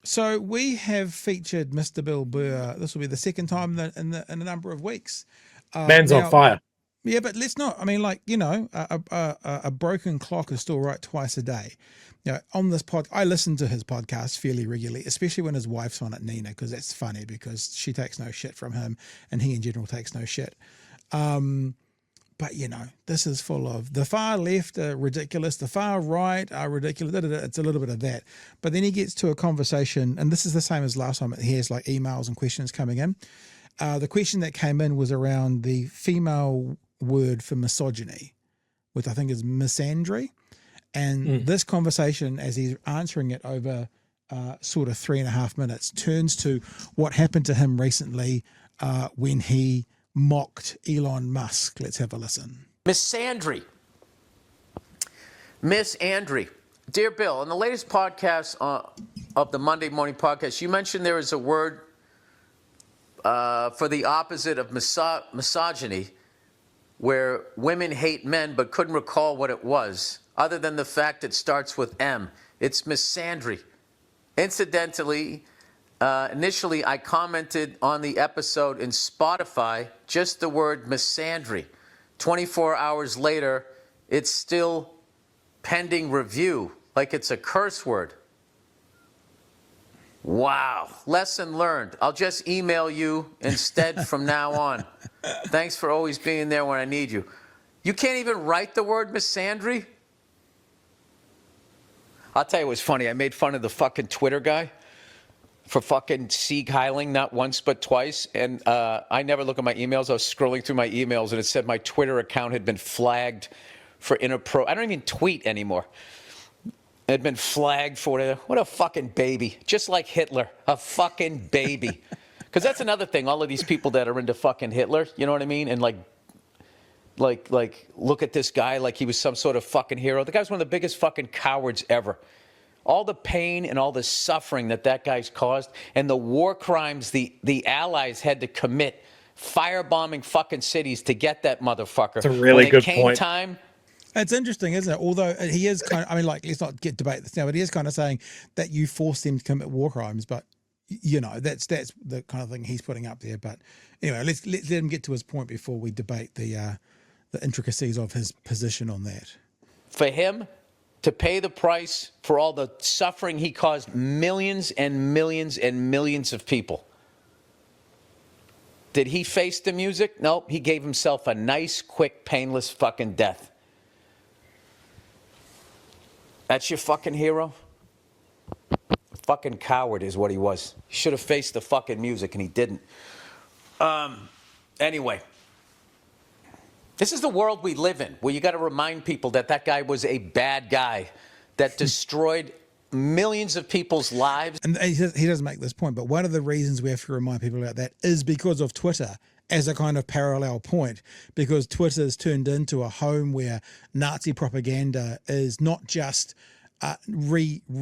So we have featured Mr. Bill Burr. This will be the second time in a number of weeks. Man's on fire. Yeah, but let's not. I mean, like, a broken clock is still right twice a day. On this I listen to his podcast fairly regularly, especially when his wife's on it, Nina, because that's funny because she takes no shit from him and he in general takes no shit. But, this is full of the far left are ridiculous, the far right are ridiculous. It's a little bit of that. But then he gets to a conversation, and this is the same as last time. He has like emails and questions coming in. The question that came in was around the female word for misogyny, which I think is misandry. And this conversation, as he's answering it over sort of 3.5 minutes, turns to what happened to him recently when he mocked Elon Musk. Let's have a listen. Misandry. Dear Bill, in the latest podcast of the Monday Morning Podcast, you mentioned there is a word for the opposite of misogyny, where women hate men but couldn't recall what it was, other than the fact it starts with M. It's misandry. Incidentally, initially I commented on the episode in Spotify, just the word misandry. 24 hours later, it's still pending review, like it's a curse word. Wow. Lesson learned. I'll just email you instead from now on. Thanks for always being there when I need you. You can't even write the word misandry? I'll tell you what's funny. I made fun of the fucking Twitter guy for fucking Sieg-heiling not once but twice. And I never look at my emails. I was scrolling through my emails and it said my Twitter account had been flagged for I don't even tweet anymore. It had been flagged for whatever. What a fucking baby. Just like Hitler. A fucking baby. Because that's another thing. All of these people that are into fucking Hitler, you know what I mean? And like look at this guy like he was some sort of fucking hero. The guy's one of the biggest fucking cowards ever. All the pain and all the suffering that guy's caused and the war crimes the Allies had to commit, firebombing fucking cities to get that motherfucker. That's a really good point. It's interesting, isn't it? Although he is kind of, let's not debate this now, but he is kind of saying that you force them to commit war crimes, but that's the kind of thing he's putting up there. But anyway, let's let him get to his point before we debate the intricacies of his position on that. For him to pay the price for all the suffering he caused millions and millions and millions of people. Did he face the music? Nope. He gave himself a nice, quick, painless fucking death. That's your fucking hero? Fucking coward is what he was. He should have faced the fucking music and he didn't. Anyway. This is the world we live in, where you got to remind people that guy was a bad guy that destroyed millions of people's lives. And he doesn't make this point, but one of the reasons we have to remind people about that is because of Twitter as a kind of parallel point, because Twitter has turned into a home where Nazi propaganda is not just returning,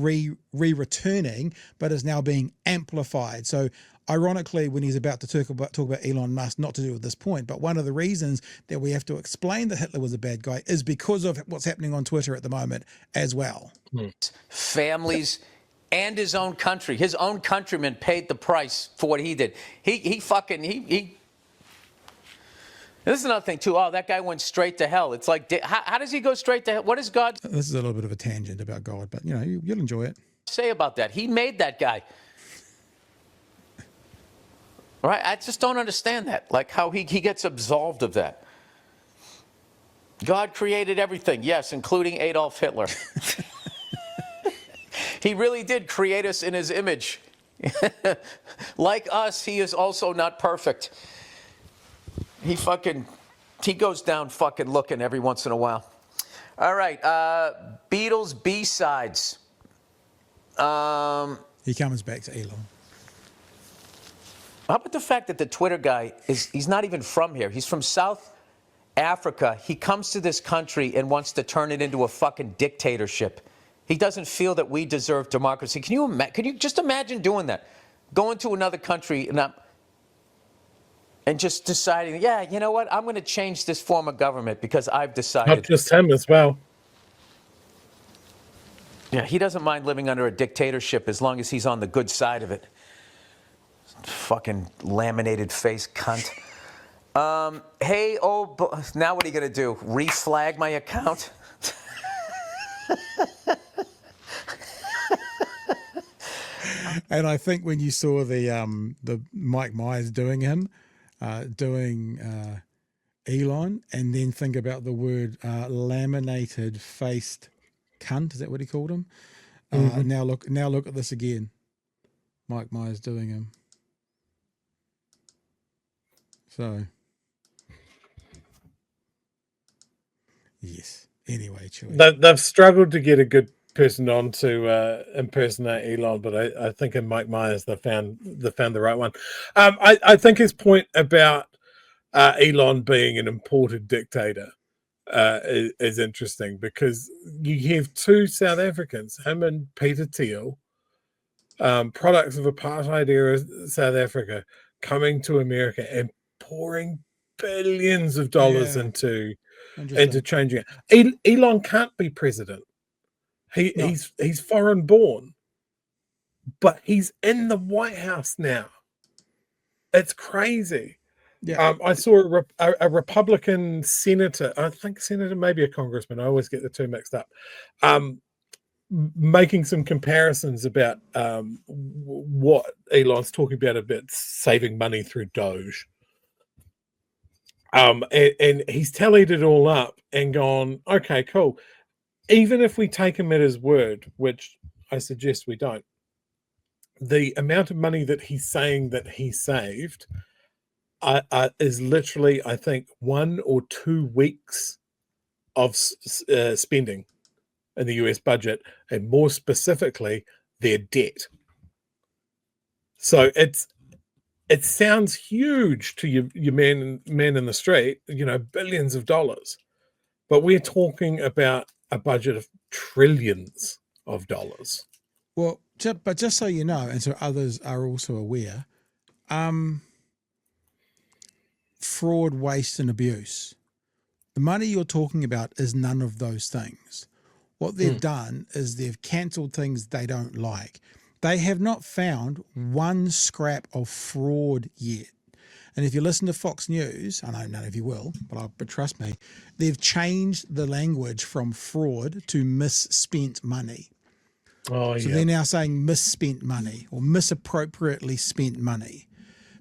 but is now being amplified. So ironically, when he's about to talk about Elon Musk, not to do with this point, but one of the reasons that we have to explain that Hitler was a bad guy is because of what's happening on Twitter at the moment as well. Families and his own country. His own countrymen paid the price for what he did. He This is another thing, too. Oh, that guy went straight to hell. It's like, how does he go straight to hell? What does God... This is a little bit of a tangent about God, but, you'll enjoy it. ...say about that? He made that guy. Right? I just don't understand that. Like how he gets absolved of that. God created everything, yes, including Adolf Hitler. He really did create us in his image. Like us, he is also not perfect. He goes down fucking looking every once in a while. All right, Beatles B-sides. He comes back to Elon. How about the fact that the Twitter guy he's not even from here. He's from South Africa. He comes to this country and wants to turn it into a fucking dictatorship. He doesn't feel that we deserve democracy. Can you just imagine doing that? Going to another country and just deciding, yeah, you know what? I'm going to change this form of government because I've decided. Not just him as well. Yeah, he doesn't mind living under a dictatorship as long as he's on the good side of it. Fucking laminated face cunt. Hey, now what are you going to do? Reflag my account? And I think when you saw the Mike Myers doing Elon, and then think about the word laminated faced cunt, is that what he called him? Now look at this again. Mike Myers doing him. So yes. Anyway, Chewie. They've struggled to get a good person on to impersonate Elon, but I think in Mike Myers they found the right one. I think his point about Elon being an imported dictator is interesting, because you have two South Africans, him and Peter Thiel, products of apartheid era South Africa, coming to America and pouring billions of dollars into changing it. Elon can't be president. He's foreign born, but he's in the White House now. It's crazy. Yeah. I saw a Republican senator, I think senator, maybe a congressman, I always get the two mixed up, making some comparisons about what Elon's talking about saving money through Doge. And he's tallied it all up and gone, okay, cool. Even if we take him at his word, which I suggest we don't, the amount of money that he's saying that he saved is literally, I think, 1 or 2 weeks of spending in the US budget, and more specifically, their debt. So it sounds huge to your man in the street, billions of dollars, but we're talking about a budget of trillions of dollars. Well, but just so you know, and so others are also aware, fraud, waste, and abuse. The money you're talking about is none of those things. What they've done is they've cancelled things they don't like. They have not found one scrap of fraud yet. And if you listen to Fox News, I know none of you will, but trust me, they've changed the language from fraud to misspent money. So they're now saying misspent money or misappropriately spent money,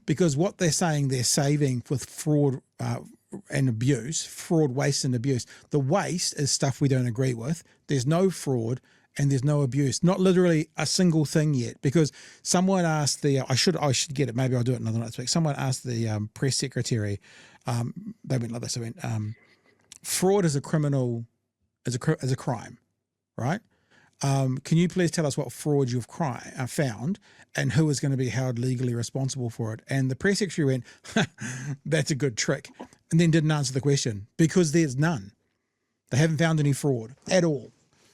because what they're saying they're saving with fraud and abuse, fraud, waste and abuse. The waste is stuff we don't agree with. There's no fraud and there's no abuse, not literally a single thing yet, because someone asked I should get it. Maybe I'll do it another night this week. Someone asked the press secretary, they went like this, fraud is a criminal, is a crime, right? Can you please tell us what fraud you've found and who is going to be held legally responsible for it? And the press secretary went, that's a good trick, and then didn't answer the question, because there's none. They haven't found any fraud at all.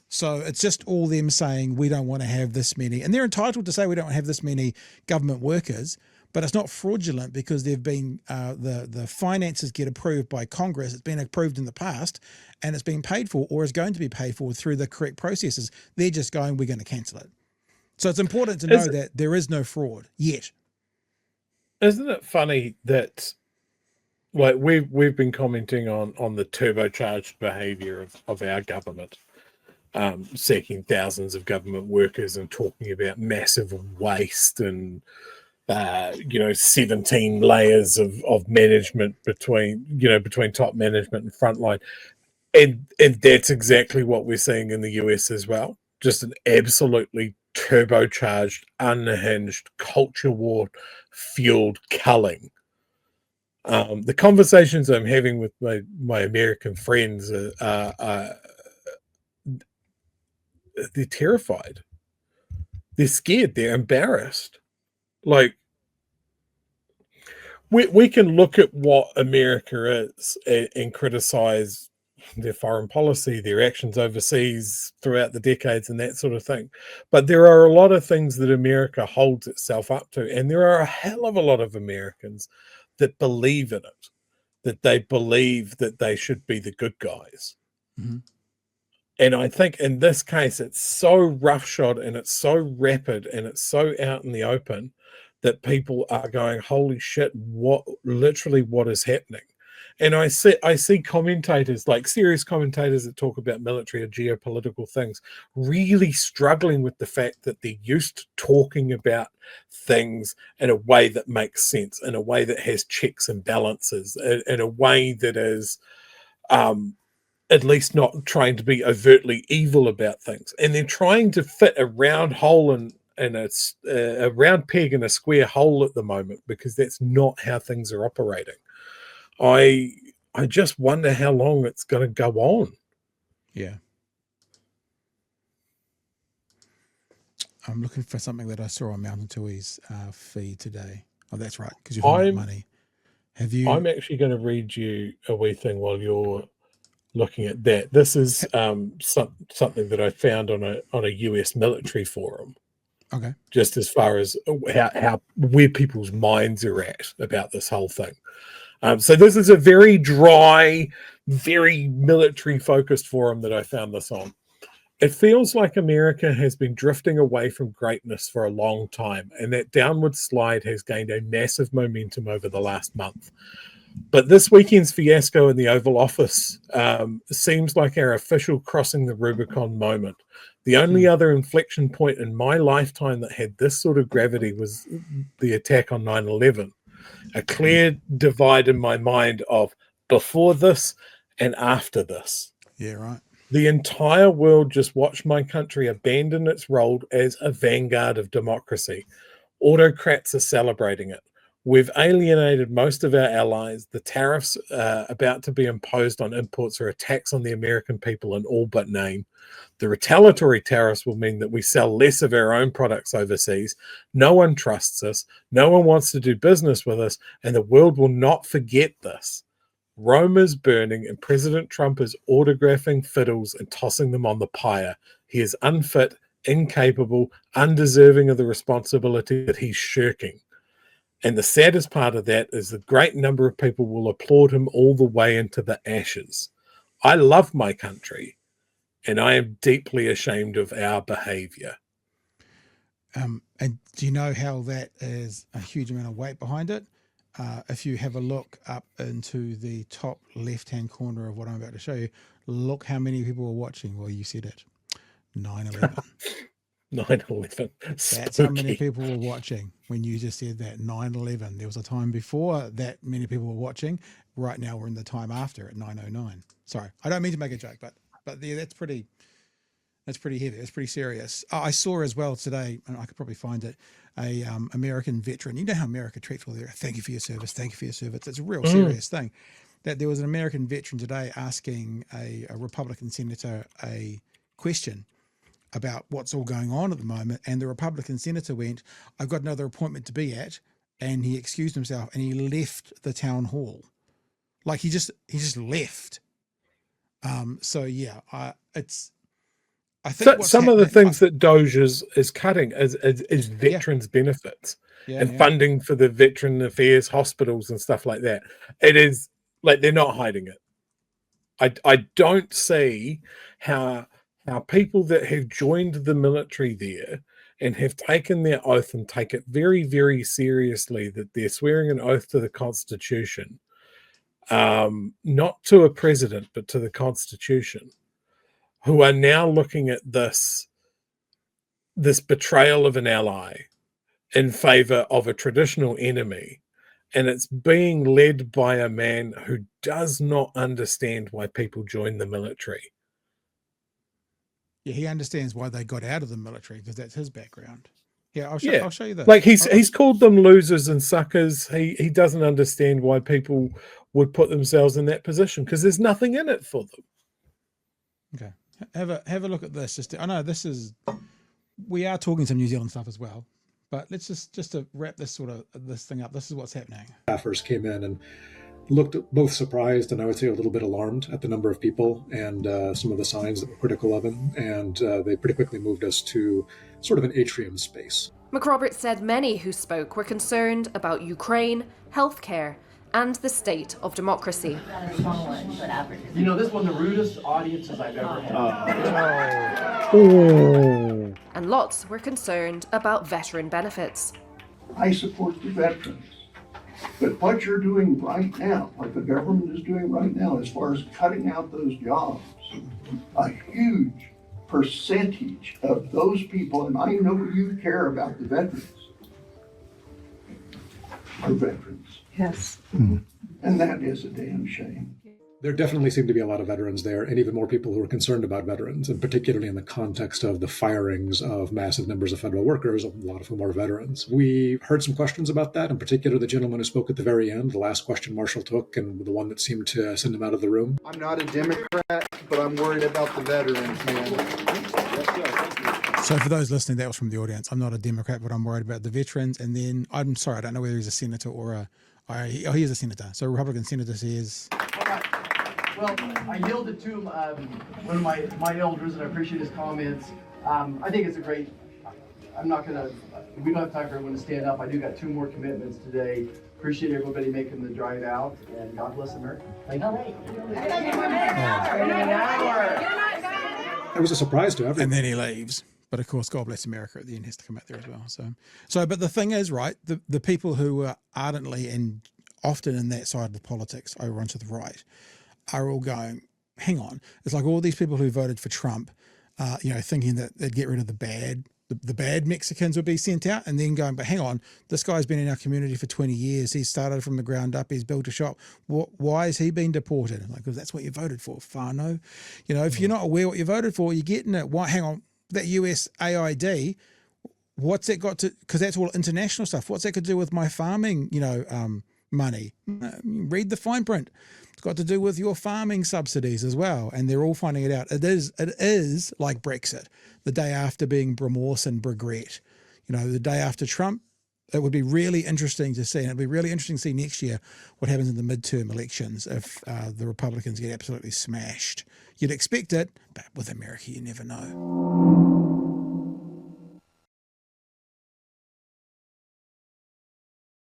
So it's just all them saying we don't want to have this many, and they're entitled to say we don't have this many government workers, but it's not fraudulent because they've been the finances get approved by Congress. It's been approved in the past, and it's been paid for or is going to be paid for through the correct processes. They're just going, we're going to cancel it. So it's important to know that there is no fraud yet. Isn't it funny that, like, we've been commenting on the turbocharged behavior of our government, seeking thousands of government workers and talking about massive waste and 17 layers of management between top management and frontline, and that's exactly what we're seeing in the US as well. Just an absolutely turbocharged, unhinged, culture war fueled culling. The conversations I'm having with my American friends are they're terrified. They're scared. They're embarrassed. Like, we can look at what America is and criticize their foreign policy, their actions overseas throughout the decades and that sort of thing. But there are a lot of things that America holds itself up to. And there are a hell of a lot of Americans that believe in it, that they believe that they should be the good guys. Mm-hmm. And I think in this case, it's so roughshod and it's so rapid and it's so out in the open that people are going, holy shit, what is happening? And I see commentators, like serious commentators that talk about military or geopolitical things, really struggling with the fact that they're used to talking about things in a way that makes sense, in a way that has checks and balances, in a way that is at least not trying to be overtly evil about things. And they're trying to fit a round hole in a round peg in a square hole at the moment, because that's not how things are operating. I just wonder how long it's going to go on. Yeah. I'm looking for something that I saw on Mountain Tui's feed today. Oh, that's right, because you're talking about money. Have you? I'm actually going to read you a wee thing while you're looking at that. This is something that I found on a US military forum. Okay. Just as far as how where people's minds are at about this whole thing. So this is a very dry, very military-focused forum that I found this on. It feels like America has been drifting away from greatness for a long time, and that downward slide has gained a massive momentum over the last month. But this weekend's fiasco in the Oval Office seems like our official crossing the Rubicon moment. The only other inflection point in my lifetime that had this sort of gravity was the attack on 9/11. A clear divide in my mind of before this and after this. Yeah, right. The entire world just watched my country abandon its role as a vanguard of democracy. Autocrats are celebrating it. We've alienated most of our allies. The tariffs about to be imposed on imports are a tax on the American people in all but name. The retaliatory tariffs will mean that we sell less of our own products overseas. No one trusts us. No one wants to do business with us, and the world will not forget this. Rome is burning, and President Trump is autographing fiddles and tossing them on the pyre. He is unfit, incapable, undeserving of the responsibility that he's shirking. And the saddest part of that is the great number of people will applaud him all the way into the ashes. I love my country, and I am deeply ashamed of our behavior. And do you know how that is a huge amount of weight behind it? If you have a look up into the top left-hand corner of what I'm about to show you, look how many people were watching while you said it. 9/11. 9/11. That's how many people were watching when you just said that. 9/11. There was a time before that many people were watching. Right now we're in the time after at 9:09. Sorry, I don't mean to make a joke, but yeah, that's pretty heavy. It's pretty serious. I saw as well today, and I could probably find it, a American veteran. You know how America treats all their thank you for your service, thank you for your service. It's a real serious thing. That there was an American veteran today asking a Republican senator a question about what's all going on at the moment, and the Republican senator went, "I've got another appointment to be at," and he excused himself and he left the town hall. Like he just left. So yeah, I think some of the things that Doge is cutting is veterans benefits and funding for the veteran affairs hospitals and stuff like that. It is like they're not hiding it. I don't see how people that have joined the military there and have taken their oath and take it very, very seriously, that they're swearing an oath to the Constitution, not to a president, but to the Constitution, who are now looking at this betrayal of an ally in favor of a traditional enemy. And it's being led by a man who does not understand why people join the military. Yeah, he understands why they got out of the military because that's his background. Yeah, I'll show you this. Like he's called them losers and suckers. He doesn't understand why people would put themselves in that position because there's nothing in it for them. Okay, have a look at this. I know we are talking some New Zealand stuff as well, but let's just to wrap this thing up. This is what's happening. Staffers came in and looked both surprised and I would say a little bit alarmed at the number of people and some of the signs that were critical of him, and they pretty quickly moved us to sort of an atrium space. McRoberts said many who spoke were concerned about Ukraine, healthcare, and the state of democracy. You know, this is one of the rudest audiences I've ever had. And lots were concerned about veteran benefits. I support the veterans. But what you're doing right now, what the government is doing right now, as far as cutting out those jobs, a huge percentage of those people, and I know you care about the veterans, are veterans. Yes. And that is a damn shame. There definitely seem to be a lot of veterans there, and even more people who are concerned about veterans, and particularly in the context of the firings of massive numbers of federal workers, a lot of whom are veterans. We heard some questions about that, in particular the gentleman who spoke at the very end, the last question Marshall took, and the one that seemed to send him out of the room. I'm not a Democrat, but I'm worried about the veterans, man. So for those listening, that was from the audience. I'm not a Democrat, but I'm worried about the veterans. And then, I'm sorry, I don't know whether he's a senator or he is a senator. So a Republican senator says... Well, I yielded to one of my elders, and I appreciate his comments. I think it's a great. I'm not gonna. We don't have time for everyone to stand up. I do got 2 more commitments today. Appreciate everybody making the drive out, and God bless America. Thank you. It was a surprise to everyone. And then he leaves. But of course, God bless America at the end has to come out there as well. So, but the thing is, right, the people who are ardently and often in that side of the politics over onto the right are all going, hang on. It's like all these people who voted for Trump, thinking that they'd get rid of the bad Mexicans would be sent out, and then going, but hang on, this guy's been in our community for 20 years. He's started from the ground up. He's built a shop. Why is he being deported? Like, because that's what you voted for, Fano. If you're not aware what you voted for, you're getting it. Why? Hang on, that US AID, what's that got to, because that's all international stuff. What's that got to do with my farming, money? Read the fine print. It's got to do with your farming subsidies as well. And they're all finding it out. It is like Brexit, the day after being remorse and regret. The day after Trump, it would be really interesting to see. And it'd be really interesting to see next year what happens in the midterm elections if the Republicans get absolutely smashed. You'd expect it, but with America, you never know.